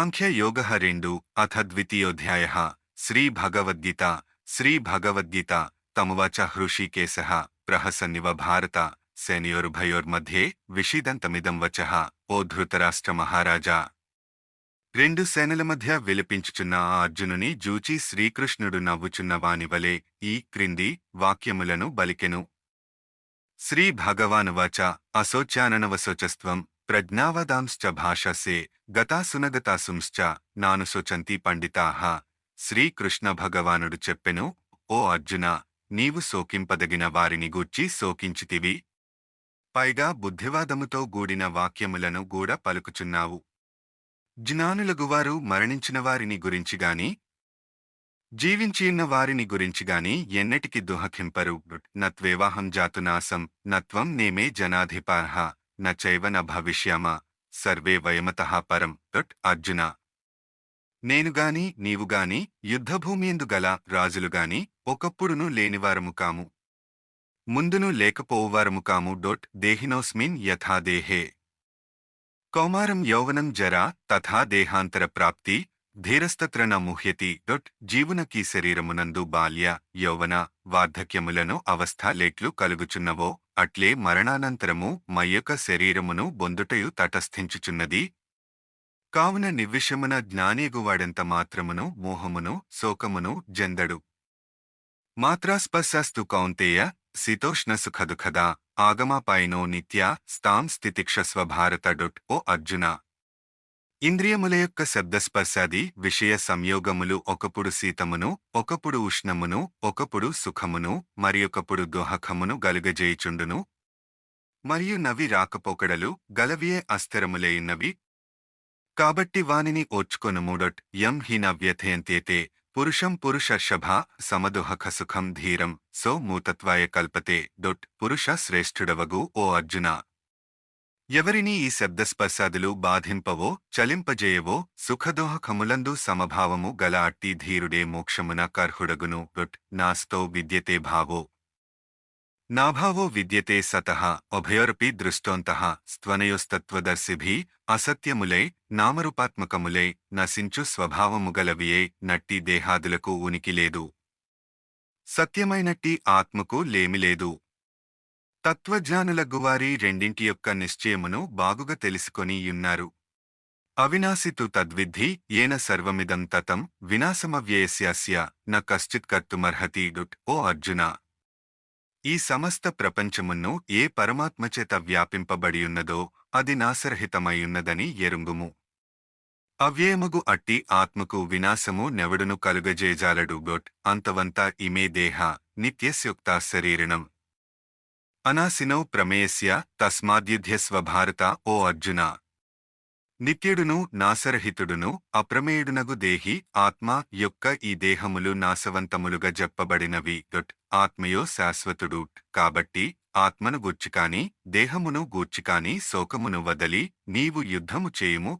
సాంఖ్యయోగః 2 అథ ద్వితీయోऽధ్యాయः శ్రీభగవద్గీత శ్రీభగవద్గీత తమువాచ హృషీకేశः ప్రహసన్నివ భారత సేనయోరుభయోర్मध्ये విషీదంతమిదం వచః ఓ ధృతరాష్ట్ర మహారాజా. రెండు సేనల మధ్య విలపించుచున్న ఆ అర్జునుని జూచి శ్రీకృష్ణుడు నవ్వుచున్న వానివలే ఈ క్రింది వాక్యములను బలికెను. శ్రీ భగవానువాచ అశోచ్యాననవశోచస్త్వం ప్రజ్ఞావదాంశ్చ భాషసే గతాసునగతాసుంశ్చ నానుశోచంతి పండితాః. శ్రీకృష్ణ భగవానుడు చెప్పెను, ఓ అర్జున, నీవు శోకింపదగిన వారిని గూర్చి శోకించితివి. పైగా బుద్ధివాదముతో గూడిన వాక్యములను గూడ పలుకుచున్నావు. జ్ఞానులగువారు మరణించిన వారిని గురించిగాని జీవించియున్న వారిని గురించిగాని ఎన్నటికి దుఃఖింపరు. నత్వేవాహం జాతునాసం నత్వం నేమే జనాధిపాః నచైవ న భవిష్యామ సర్వే వయమతః పరం. అర్జున, నేనుగాని నీవుగాని యుద్ధభూమియందు గల రాజులుగాని ఒకప్పుడును లేనివారము కాము, ముందును లేకపోవువారము కాము. దేహినోస్మిన్ యథా దేహే కౌమారం యౌవనం జరా తథా దేహాంతర ప్రాప్తి ధీరస్తత్ర న ముహ్యతి. జీవునకీ శరీరమునందు బాల్య యౌవన వార్ధక్యములను అవస్థ లేట్లు కలుగుచున్నవో అట్లే మరణానంతరము మయ్యొక శరీరమును బొందుటయు తటస్థించుచున్నది. కావున నిర్విషమున జ్ఞానేగువాడెంత మాత్రమును మోహమును శోకమును జెందడు. మాత్రాస్పర్శాస్తు కౌంతేయ శీతోష్ణ సుఖదుఖదా ఆగమాపాయినో నిత్యా స్తాం స్థితిక్షస్వ భారత. ఓ అర్జున, ఇంద్రియముల యొక్క శబ్దస్పర్శాది విషయ సంయోగములు ఒకప్పుడు శీతమును, ఒకప్పుడు ఉష్ణమును, ఒకప్పుడు సుఖమును, మరియొకప్పుడు దుఃఖమును గలుగజేయుచుండును. మరియు నవి రాకపోకడలు గలవియే అస్థిరములేయున్నవి. కాబట్టి వానిని ఓర్చుకొనుము. యం హి న వ్యథయంత్యేతే పురుషం పురుషర్షభ సమదుఃఖసుఖం ధీరం సో మూతత్వాయ కల్పతే. పురుష శ్రేష్ఠుడవగు ఓ అర్జున, ఎవరిని ఈ శబ్దస్పర్శాదులు బాధింపవో చలింపజేయవో సుఖదోహకములందు సమభావము గల అట్టి ధీరుడే మోక్షమున కర్హుడగును. నాస్తో విద్యతే భావో నాభావో విద్యతే సతః ఉభయోరపి దృష్టోంతః స్త్వనయోస్తత్వదర్శిభి అసత్యములై నామరూపాత్మకములై నశించు స్వభావముగలవియే నట్టి దేహాదులకు ఉనికి లేదు. సత్యమైనట్టి ఆత్మకు లేమిలేదు. తత్వజ్ఞానులగువారి రెండింటి యొక్క నిశ్చయమును బాగుగా తెలుసుకొని యున్నారు. అవినాశితు తద్విద్ధి ఏన సర్వమిదం తతం వినాశమవ్యయస్యాస్య న కశ్చిత్ కర్తుమర్హతి. ఓ అర్జున, ఈ సమస్త ప్రపంచమును ఏ పరమాత్మచేత వ్యాపింపబడియున్నదో అది నాశరహితమైయున్నదని ఎరుంగుము. అవ్యయమగు అట్టి ఆత్మకు వినాశము నెవడును కలుగజేజాలడు. అంతవంతా ఇమే దేహ నిత్యస్యుక్తా శరీరిణం అనాశినౌ ప్రమేయస్య తస్మాద్యుధ్యస్వ భారత. ఓ అర్జున, నిత్యుడును నాశరహితుడును అప్రమేయుడునగు దేహి ఆత్మ యొక్క ఈ దేహములు నాశవంతములుగా చెప్పబడినవి. ఆత్మయో శాశ్వతుడు. కాబట్టి ఆత్మను గూర్చికాని దేహమును గూర్చికాని శోకమును వదలి నీవు యుద్ధము చేయుము.